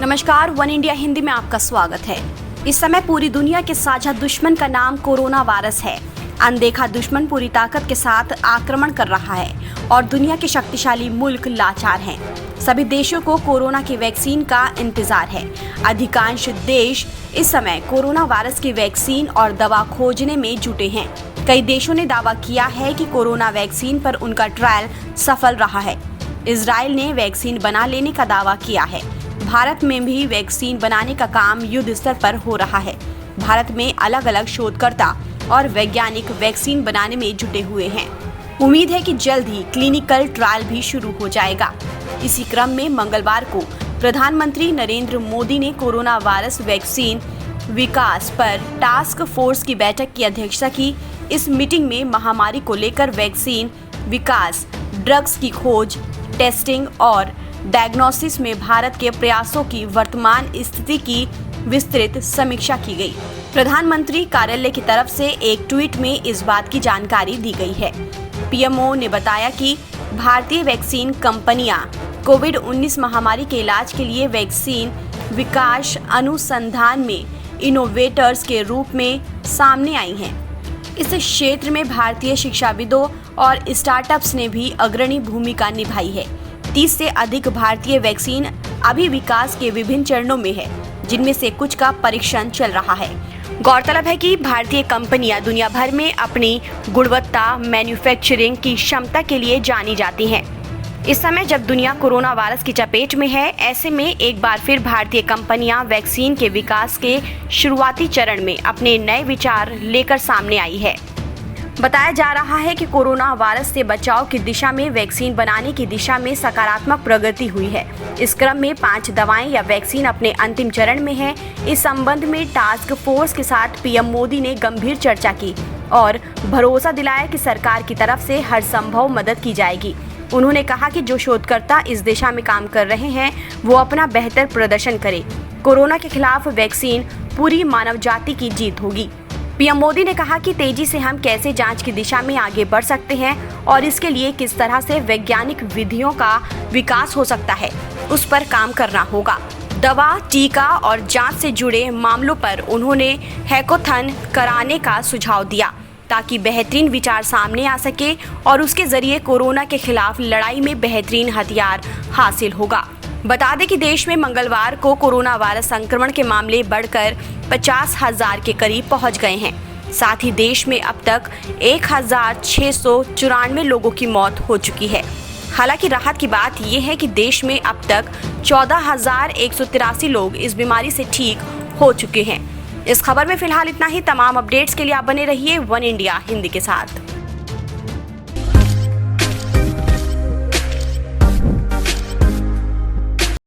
नमस्कार, one India Hindi में आपका स्वागत है। इस समय पूरी दुनिया के साझा दुश्मन का नाम कोरोना वायरस है। अनदेखा दुश्मन पूरी ताकत के साथ आक्रमण कर रहा है और दुनिया के शक्तिशाली मुल्क लाचार हैं। सभी देशों को कोरोना की वैक्सीन का इंतजार है। अधिकांश देश इस समय कोरोना वायरस की वैक्सीन और दवा खोजने में जुटे हैं। कई देशों ने दावा किया है कि कोरोना वैक्सीन पर उनका ट्रायल सफल रहा है। इजराइल ने वैक्सीन बना लेने का दावा किया है। भारत में भी वैक्सीन बनाने का काम युद्ध स्तर पर हो रहा है। भारत में अलग अलग शोधकर्ता और वैज्ञानिक वैक्सीन बनाने में जुटे हुए हैं। उम्मीद है कि जल्द ही क्लिनिकल ट्रायल भी शुरू हो जाएगा। इसी क्रम में मंगलवार को प्रधानमंत्री नरेंद्र मोदी ने कोरोना वायरस वैक्सीन विकास पर टास्क फोर्स की बैठक की अध्यक्षता की। इस मीटिंग में महामारी को लेकर वैक्सीन विकास, ड्रग्स की खोज, टेस्टिंग और डायग्नोसिस में भारत के प्रयासों की वर्तमान स्थिति की विस्तृत समीक्षा की गई। प्रधानमंत्री कार्यालय की तरफ से एक ट्वीट में इस बात की जानकारी दी गई है। पीएमओ ने बताया कि भारतीय वैक्सीन कंपनियां कोविड-19 महामारी के इलाज के लिए वैक्सीन विकास अनुसंधान में इनोवेटर्स के रूप में सामने आई हैं। इस क्षेत्र में भारतीय शिक्षाविदों और स्टार्टअप्स ने भी अग्रणी भूमिका निभाई है। 30 से अधिक भारतीय वैक्सीन अभी विकास के विभिन्न चरणों में है, जिनमें से कुछ का परीक्षण चल रहा है। गौरतलब है कि भारतीय कंपनियां दुनिया भर में अपनी गुणवत्ता मैन्युफैक्चरिंग की क्षमता के लिए जानी जाती हैं। इस समय जब दुनिया कोरोना वायरस की चपेट में है, ऐसे में एक बार फिर भारतीय कंपनियां वैक्सीन के विकास के शुरुआती चरण में अपने नए विचार लेकर सामने आई है। बताया जा रहा है कि कोरोना वायरस से बचाव की दिशा में वैक्सीन बनाने की दिशा में सकारात्मक प्रगति हुई है। इस क्रम में 5 दवाएं या वैक्सीन अपने अंतिम चरण में है। इस संबंध में टास्क फोर्स के साथ पीएम मोदी ने गंभीर चर्चा की और भरोसा दिलाया कि सरकार की तरफ से हर संभव मदद की जाएगी। उन्होंने कहा कि जो शोधकर्ता इस दिशा में काम कर रहे हैं वो अपना बेहतर प्रदर्शन करें। कोरोना के खिलाफ वैक्सीन पूरी मानव जाति की जीत होगी। पीएम मोदी ने कहा कि तेजी से हम कैसे जांच की दिशा में आगे बढ़ सकते हैं और इसके लिए किस तरह से वैज्ञानिक विधियों का विकास हो सकता है, उस पर काम करना होगा। दवा, टीका और जांच से जुड़े मामलों पर उन्होंने हैकाथन कराने का सुझाव दिया ताकि बेहतरीन विचार सामने आ सके और उसके जरिए कोरोना के खिलाफ लड़ाई में बेहतरीन हथियार हासिल होगा। बता दें कि देश में मंगलवार को कोरोना वायरस संक्रमण के मामले बढ़कर 50,000 के करीब पहुंच गए हैं। साथ ही देश में अब तक 1,694 लोगों की मौत हो चुकी है। हालांकि राहत की बात यह है कि देश में अब तक 14,183 लोग इस बीमारी से ठीक हो चुके हैं। इस खबर में फिलहाल इतना ही। तमाम अपडेट्स के लिए आप बने रहिए वन इंडिया हिंदी के साथ।